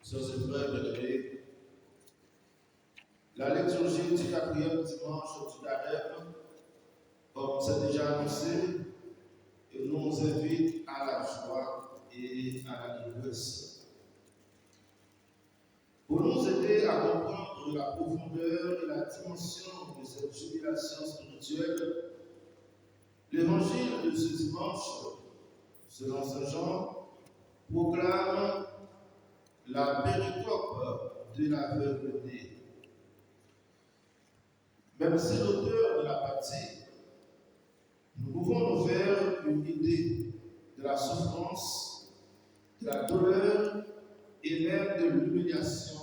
Sœurs et frères bien-aimés, la liturgie du 4e dimanche du Carême, comme c'est déjà annoncé, nous invite à la joie et à la l'ivresse. Pour nous aider à comprendre la profondeur et la dimension de cette jubilation spirituelle, l'évangile de ce dimanche, selon Saint Jean, proclame la péricope de l'aveugle né. Même si l'auteur de la partie, nous pouvons nous faire une idée de la souffrance, de la douleur et même de l'humiliation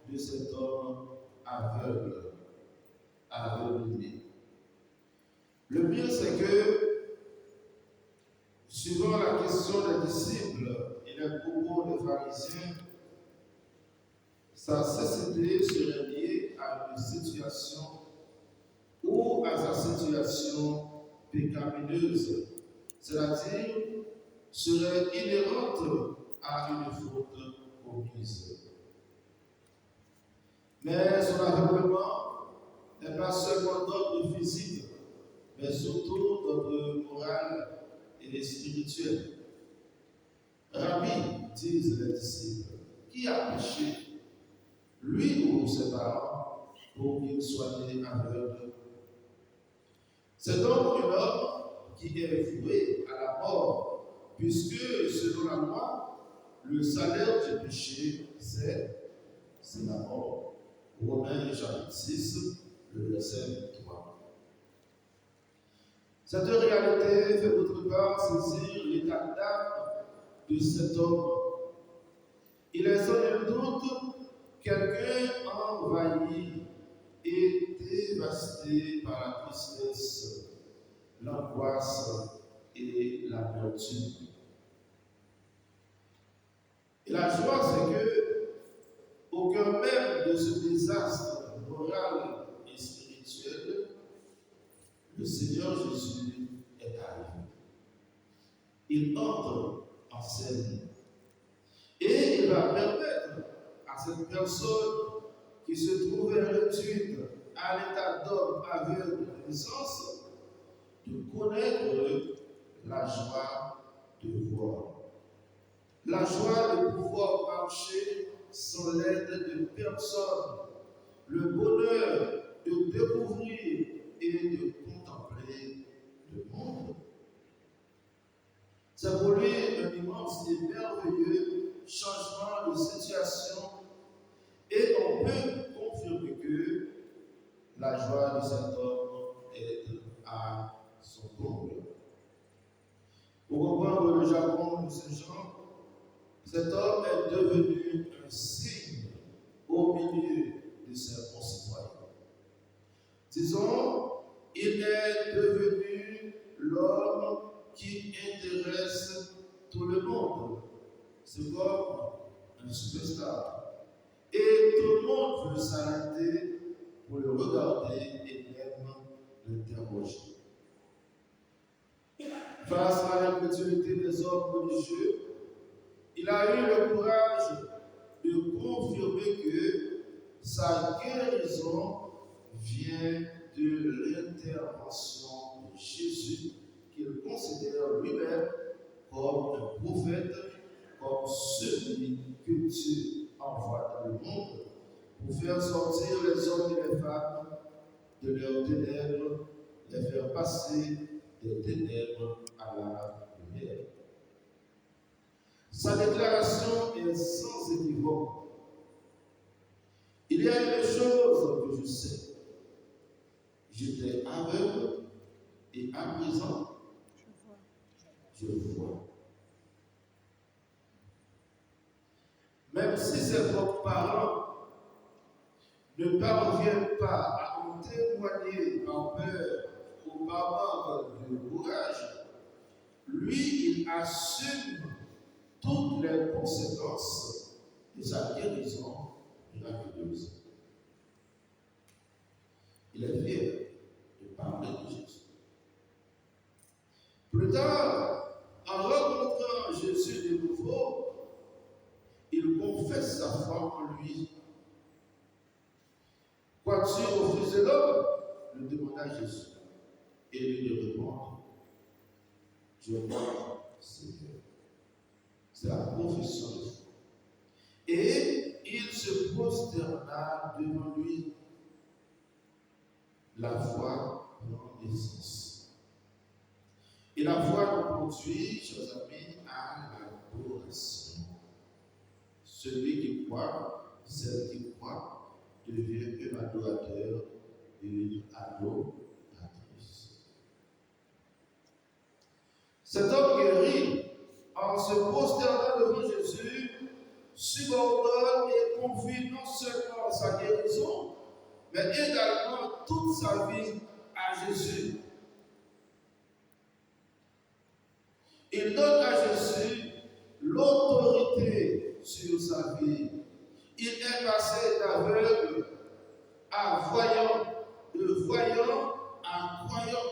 de cet homme aveugle né. Le pire, c'est que, suivant la question des disciples et les propos des pharisiens, sa cécité serait liée à une situation ou à sa situation pécamineuse, c'est-à-dire serait inhérente à une faute commise. Mais son aveuglement n'est pas seulement d'ordre physique, mais surtout d'ordre moral et spirituel. Rabbi, disent les disciples, qui a péché, lui ou ses parents, pour qu'il soit né aveugle? C'est donc un homme qui est voué à la mort, puisque, selon la loi, le salaire du péché, c'est la mort. Romains chapitre 6, le verset 3. Cette réalité fait d'autre part saisir l'état d'âme de cet homme. Il est sans nul doute quelqu'un envahi et dévasté par la tristesse, l'angoisse et l'amertume. Et la joie, c'est que, au cœur même de ce désastre moral et spirituel, le Seigneur Jésus est arrivé. Il entre en scène. Et il va permettre à cette personne qui se trouvait réduite à l'état d'homme aveugle de naissance de connaître la joie de voir. La joie de pouvoir marcher sans l'aide de personne. Le bonheur de découvrir et de contempler le monde. C'est pour lui un immense et merveilleux changement de situation et on peut confirmer que la joie de cet homme est à son comble. Pour reprendre le jargon de Saint Jean, cet homme est devenu un signe au milieu de ses concitoyens. Disons, il est devenu l'homme qui intéresse tout le monde. C'est comme un superstar. Et tout le monde veut s'arrêter pour le regarder et même l'interroger. Face à l'incrédulité des hommes religieux, il a eu le courage de confirmer que sa guérison vient de l'intervention de Jésus, qu'il considère lui-même comme un prophète, comme celui que Dieu envoie dans le monde pour faire sortir les hommes et les femmes de leurs ténèbres, les faire passer des ténèbres à la lumière. Sa déclaration est sans équivoque. Il y a une chose que je sais. J'étais aveugle et à présent, je vois. Même si ses propres parents ne parviennent pas à en témoigner par peur ou par manque de courage, lui, il assume toutes les conséquences de sa guérison miraculeuse. Il est fier de parler de Jésus. Plus tard, en rencontrant Jésus de nouveau, il confie professe sa foi en lui. Crois-tu au Fils de l'homme? Le demanda Jésus. Et lui répond, je crois, Seigneur. C'est la profession de foi. Et il se prosterna devant lui. La foi prend naissance. Et la foi nous conduit, chers amis, à l'adoration. Celui qui croit, celle qui croit, devient un adorateur et une adoratrice. Cet homme guéri, en se prosternant devant Jésus, subordonne et confie non seulement sa guérison, mais également toute sa vie à Jésus. Il donne à Jésus l'autorité sur sa vie. Il est passé d'aveugle à voyant, de voyant à croyant.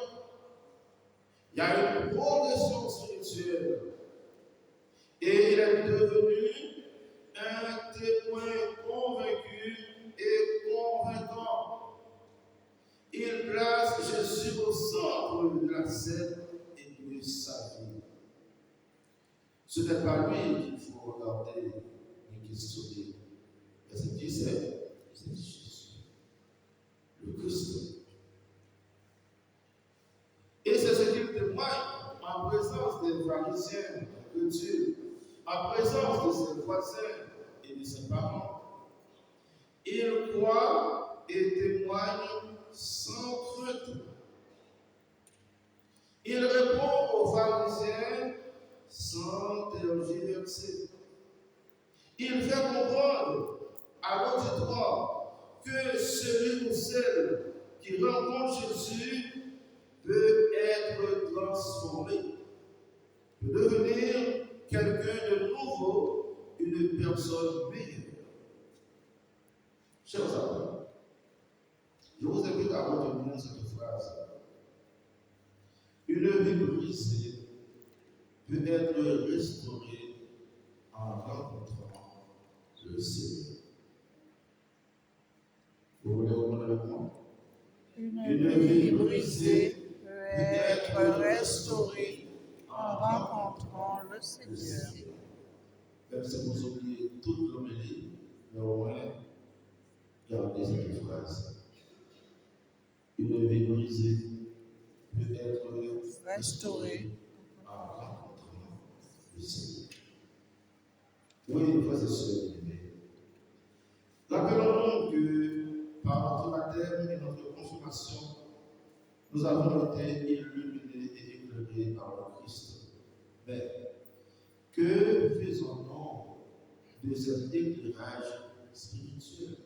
Il y a une progression spirituelle. Et il est devenu un témoin convaincu et convaincant. Il place Jésus au centre de la scène et de sa vie. Ce n'est pas lui qu'il faut regarder et questionner. Mais c'est qui c'est? C'est Jésus, le Christ. Et c'est ce qu'il témoigne en présence des pharisiens de Dieu, en présence de ses voisins et de ses parents. Il croit et témoigne sans crainte. Il répond aux pharisiens sans tergiverser. Il fait comprendre à l'auditoire que celui ou celle qui rencontre Jésus peut être transformé, peut devenir quelqu'un de nouveau, une personne meilleure. Chers amis, je vous invite à retenir cette phrase. Une vie brisée peut être restaurée en rencontrant le Seigneur. Vous voulez reprendre le point? Une vie brisée peut être restaurée en rencontrant le Seigneur. Même si vous oubliez toute l'homélie, mais au moins, gardez cette phrase. Une vie brisée peut être restaurée en rencontrant le Seigneur. Oui, frères et sœurs, rappelons-nous que par notre baptême et notre confirmation, nous avons été illuminés et éclairés par le Christ. Mais que faisons-nous de cet éclairage spirituel?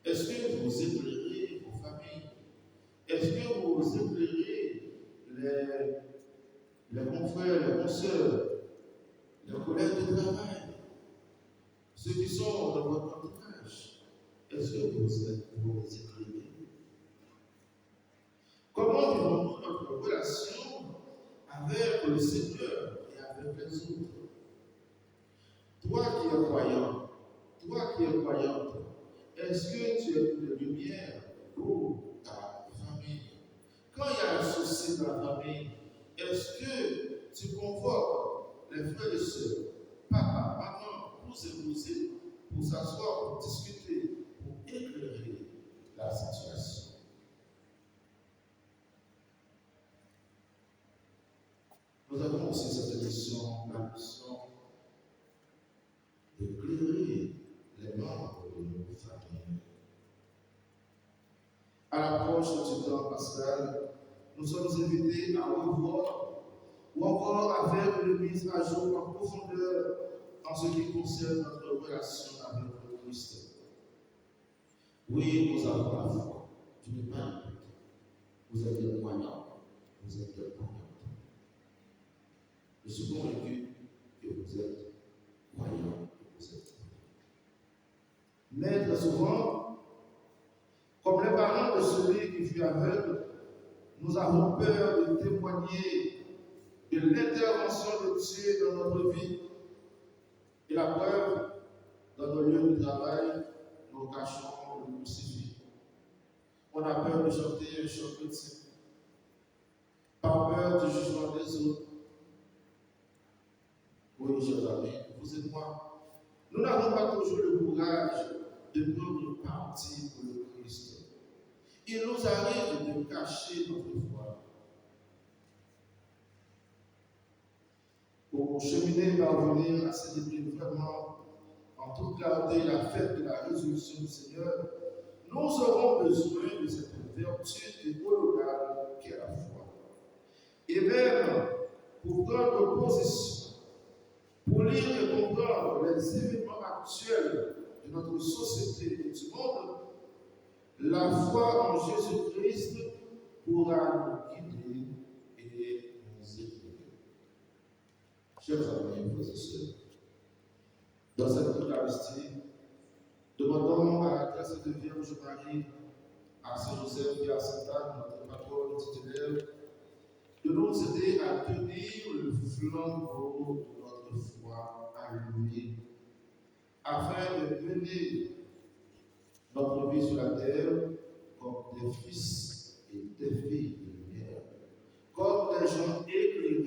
Est-ce que vous éclairez vos familles? Est-ce que vous éclairez les confrères, les consoeurs, les collègues de travail, ceux qui sont dans votre entourage? Est-ce que vous les éclairez? Comment vivons-nous notre relation avec le Seigneur et avec les autres? Toi qui es croyant, toi qui es croyante, est-ce que tu es une lumière pour ta famille? Quand il y a un souci dans la famille, est-ce que tu convoques les frères et sœurs, papa, maman, pour s'épouser, pour s'asseoir, pour discuter, pour éclairer la situation? Nous avons aussi cette mission, la mission d'éclairer les membres de nos familles. À l'approche du temps pascal, nous sommes invités à revoir ou encore à faire une mise à jour en profondeur en ce qui concerne notre relation avec le Christ. Oui, nous avons la foi. Tu n'es pas un doute. Vous êtes des croyants, vous êtes des croyantes. Je suis convaincu que vous êtes croyants, que vous êtes croyants. Mais très souvent, comme les parents de celui qui fut aveugle, nous avons peur de témoigner de l'intervention de Dieu dans notre vie. Et la preuve, travail, nous cachons le crucifix. On a peur de chanter un chant chrétien. Par peur du jugement des autres. Oui, chers amis, vous et moi, nous n'avons pas toujours le courage de prendre parti pour le Christ. Il nous arrive de cacher notre foi. Pour cheminer et parvenir à célébrer vraiment en toute clarté la fête de la résurrection du Seigneur, nous aurons besoin de cette vertu théologale qu'est la foi. Et même pour prendre position, pour lire et comprendre les événements actuels de notre société et du monde, la foi en Jésus-Christ pourra nous guider et nous éclairer. Chers amis, frères et sœurs, dans cette Eucharistie, demandons à la grâce de Vierge Marie, à Saint-Joseph et à Sainte-Anne, notre patronne titulaire, de nous aider à tenir le flambeau de notre foi allumé, afin de mener notre vie sur la terre comme des fils et des filles de lumière, comme des gens éclairés